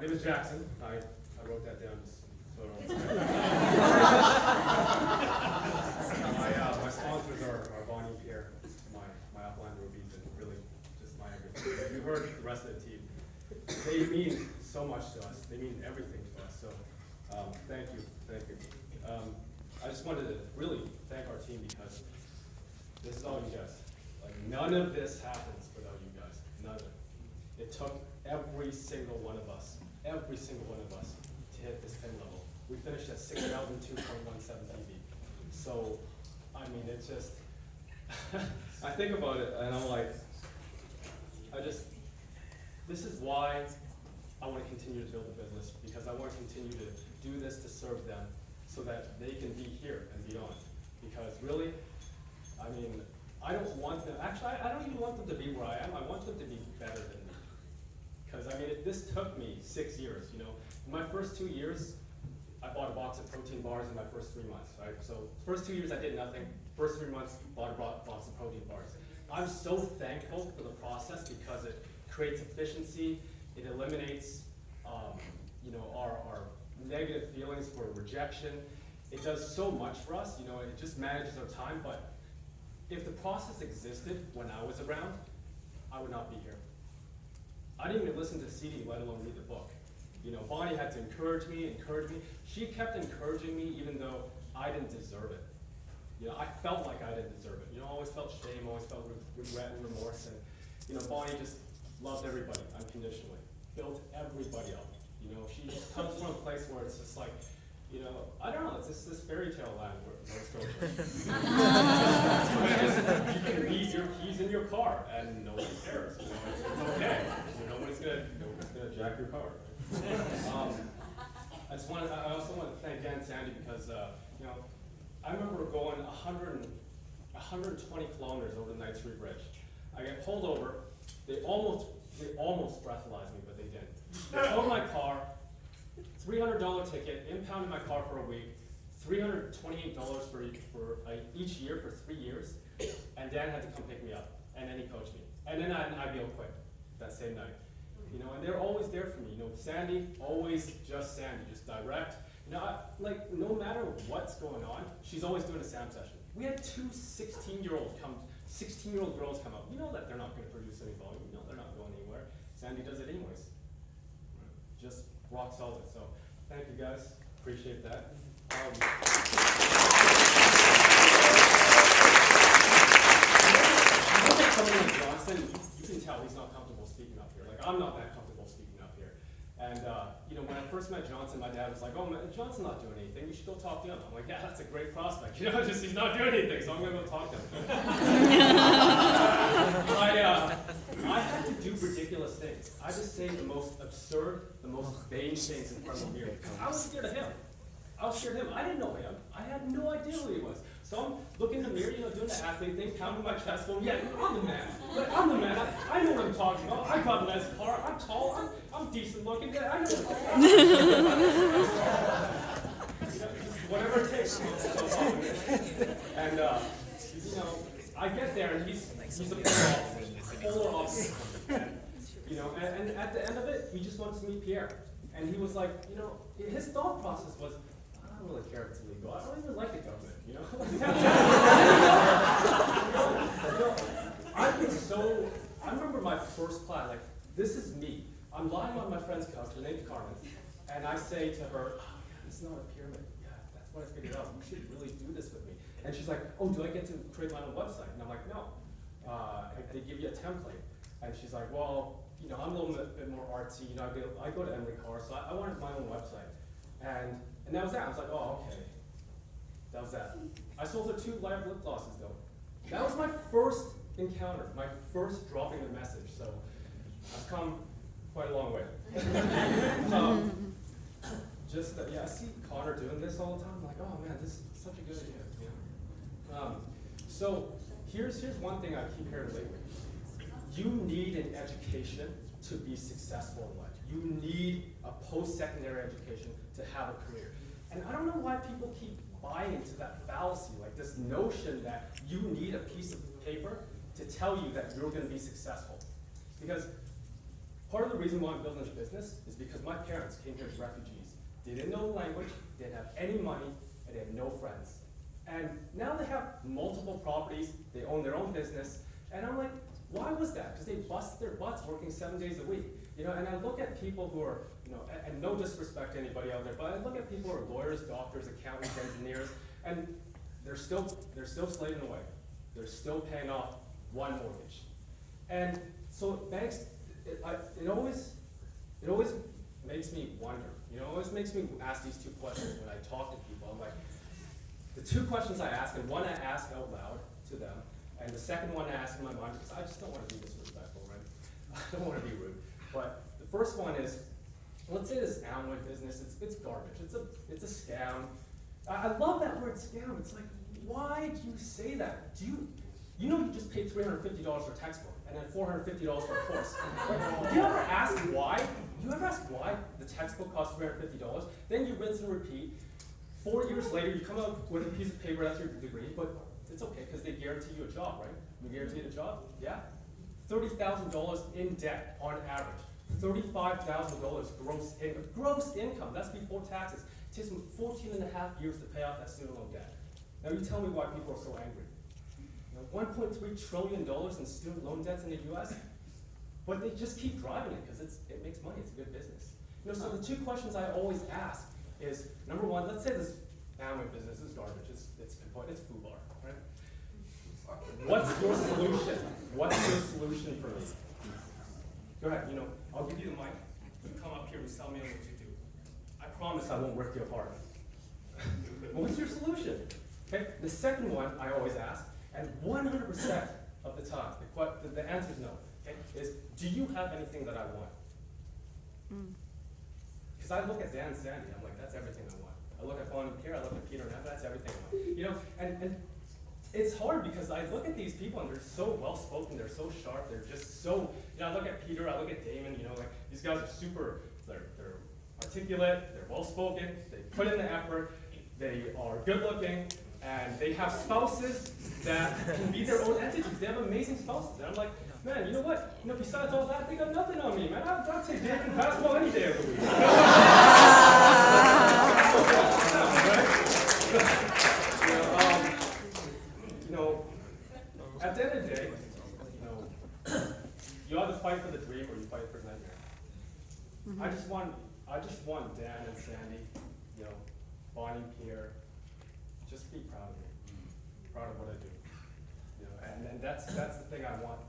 My name is Jackson. I wrote that down just so my sponsors are Bonnie, Pierre, my upline rubies, and really just my everything. You heard the rest of the team. They mean so much to us. They mean everything to us. So thank you. I just wanted to really thank our team because this is all you guys. Like none of this happens without you guys. None of it. It took every single one of us to hit this pin level. We finished at 6,002.17 PB. So, I mean, it's just, I think about it and I'm like, this is why I want to continue to build a business, because I want to continue to do this to serve them so that they can be here and beyond. Because really, I mean, I don't want them, actually, I don't even want them to be where I am. I want them to be better than me. Because, I mean, this took me 6 years, you know. In my first 2 years, I bought a box of protein bars in my first 3 months, right? So, first 2 years I did nothing. First 3 months, bought a box of protein bars. I'm so thankful for the process because it creates efficiency. It eliminates, you know, our negative feelings for rejection. It does so much for us, you know. It just manages our time. But if the process existed when I was around, I would not be here. I didn't even listen to the CD, let alone read the book. You know, Bonnie had to encourage me. She kept encouraging me even though I didn't deserve it. You know, I felt like I didn't deserve it. You know, I always felt shame, always felt regret and remorse. And, you know, Bonnie just loved everybody unconditionally, built everybody up. You know, she just comes from a place where it's just like, you know, I don't know, it's just this fairy tale land where it's going. You can leave your keys in your car and nobody cares. You know, it's okay. You know, nobody's gonna jack your car. I also want to thank Dan and Sandy because you know, I remember going 120 kilometers over the Ninth Street Bridge. I got pulled over. They almost breathalyzed me, but they didn't. They towed my car. $300 ticket, impounded my car for a week, $328 for each year for 3 years, and Dan had to come pick me up, and then he coached me. And then I had an IBO quit that same night. You know, and they're always there for me. You know, Sandy, always just Sandy, just direct. You know, like, no matter what's going on, she's always doing a SAM session. We had two 16-year-old girls come up. You know that they're not going to produce any volume. You know they're not going anywhere. Sandy does it anyways. Just rock solid. So thank you guys. Appreciate that. Coming in Johnson, you can tell he's not comfortable speaking up here. Like I'm not that comfortable speaking up here. And you know, when I first met Johnson, my dad was like, "Oh, man, Johnson's not doing anything. You should go talk to him." I'm like, "Yeah, that's a great prospect. You know, just he's not doing anything, so I'm gonna go talk to him." I had to do ridiculous things. I just say the most absurd, the most vain things in front of the mirror. I was scared of him. I didn't know him. I had no idea who he was. So I'm looking in the mirror, you know, doing the athlete thing, pounding my chest, going, "Yeah, I'm the man. Like, I'm the man. I know what I'm talking about. I got a nice car. I'm tall. I'm decent looking. Yeah, I know what I'm whatever it takes. And you know, I get there and he's a polar opposite. You know, and at the end of it, he just wants to meet Pierre. And he was like, you know, his thought process was, I don't really care if it's illegal. I don't even like the government, you know? I remember my first class, like, this is me. I'm lying on my friend's couch, her name's Carmen, and I say to her, "Oh, yeah, this is not a pyramid. Yeah, that's what I figured out. You should really do this with me." And she's like, "Oh, do I get to create my own website?" And I'm like, "No. They give you a template." And she's like, "Well, you know, I'm a little bit more artsy. You know, I go to Amway, so I wanted my own website." And that was that. I was like, "Oh, okay." That was that. I sold her 2 live lip glosses, though. That was my first encounter, my first dropping a message. So I've come quite a long way. Yeah, I see Connor doing this all the time. I'm like, oh man, this is such a good idea. You know? So here's one thing I keep hearing lately. You need an education to be successful in life. You need a post-secondary education to have a career. And I don't know why people keep buying into that fallacy, like this notion that you need a piece of paper to tell you that you're going to be successful. Because Part of the reason why I'm building this business is because my parents came here as refugees. They didn't know the language, they didn't have any money, and they had no friends. And now they have multiple properties, they own their own business, and I'm like, why was that? Because they busted their butts working 7 days a week. You know, and I look at people who are, you know, and no disrespect to anybody out there, but I look at people who are lawyers, doctors, accountants, engineers, and they're still slaving away. They're still paying off one mortgage. And so banks, it always makes me wonder. You know, it always makes me ask these two questions when I talk to people. I'm like, the two questions I ask, and one I ask out loud to them, and the second one I ask in my mind, because I just don't want to be disrespectful, right? I don't want to be rude. But the first one is, let's say this Amway business, it's garbage. It's a scam. I love that word scam. It's like, why do you say that? You know you just paid $350 for a textbook and then $450 for a course. Like, do you ever ask why? Do you ever ask why the textbook costs $350? Then you rinse and repeat. 4 years later, you come out with a piece of paper that's your degree, but it's okay because they guarantee you a job, right? You guarantee a job? Yeah? $30,000 in debt on average. $35,000 gross income. That's before taxes. It takes them 14 and a half years to pay off that student loan debt. Now you tell me why people are so angry. $1.3 trillion in student loan debts in the US, but they just keep driving it because it makes money, it's a good business. You know, so the two questions I always ask is, number one, let's say this Amway business is garbage, it's FUBAR, right? What's your solution? What's your solution for me? Go ahead, you know, I'll give you the mic. You come up here and tell me what you do. I promise I won't rip you apart. Well, what's your solution? Okay, the second one I always ask, and 100% of the time, the answer is no, okay, is, do you have anything that I want? Because I look at Dan and Sandy, I'm like, that's everything I want. I look at Bonnie and Pierre, I look at Peter and Evan, that's everything I want. You know, and it's hard because I look at these people and they're so well-spoken, they're so sharp, they're just so, you know, I look at Peter, I look at Damon, you know, like, these guys are super, they're articulate, they're well-spoken, they put in the effort, they are good-looking, and they have spouses that can be their own entities. They have amazing spouses. And I'm like, man, you know what? You know, besides all that, they got nothing on me, man. I'll take Dave and basketball any day of the week. You know, at the end of the day, you know, you either fight for the dream or you fight for the nightmare. I just want Dan and Sandy, you know, Bonnie and Pierre, just be proud of me, proud of what I do. You know, and that's the thing I want.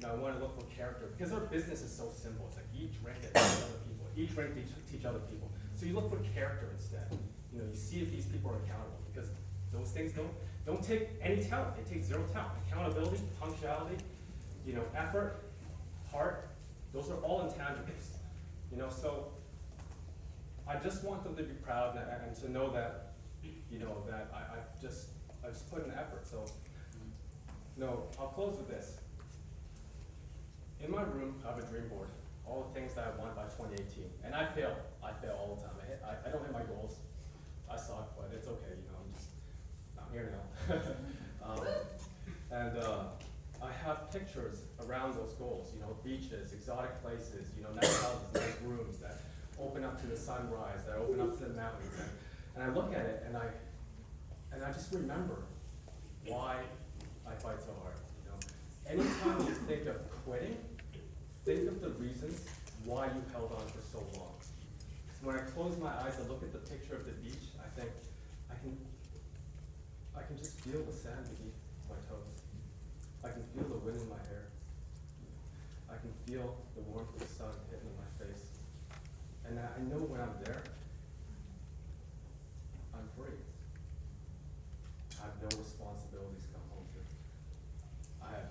You know, I want to look for character because our business is so simple. It's like eat, drink, and teach other people. Eat, drink, teach other people. So you look for character instead. You know, you see if these people are accountable because those things don't take any talent. They take zero talent. Accountability, punctuality, you know, effort, heart. Those are all intangibles. You know, so I just want them to be proud and to know that. You know, that I've just put in effort. So, no, I'll close with this. In my room, I have a dream board, all the things that I want by 2018. And I fail all the time. I don't hit my goals. I suck, but it's okay, you know, I'm here now. I have pictures around those goals, you know, beaches, exotic places, you know, nice houses, nice rooms that open up to the sunrise, that open up to the mountains. And I look at it and I just remember why I fight so hard. You know, anytime you think of quitting, think of the reasons why you held on for so long. So when I close my eyes and look at the picture of the beach, I think I can just feel the sand beneath my toes. I can feel the wind in my hair. I can feel the warmth of the sun hitting my face. And I know when I'm there, I'm free. I have no responsibilities to come home to. I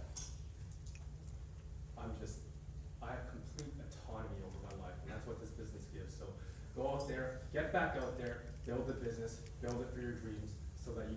have complete autonomy over my life, and that's what this business gives. So go out there, get back out there, build the business, build it for your dreams, so that you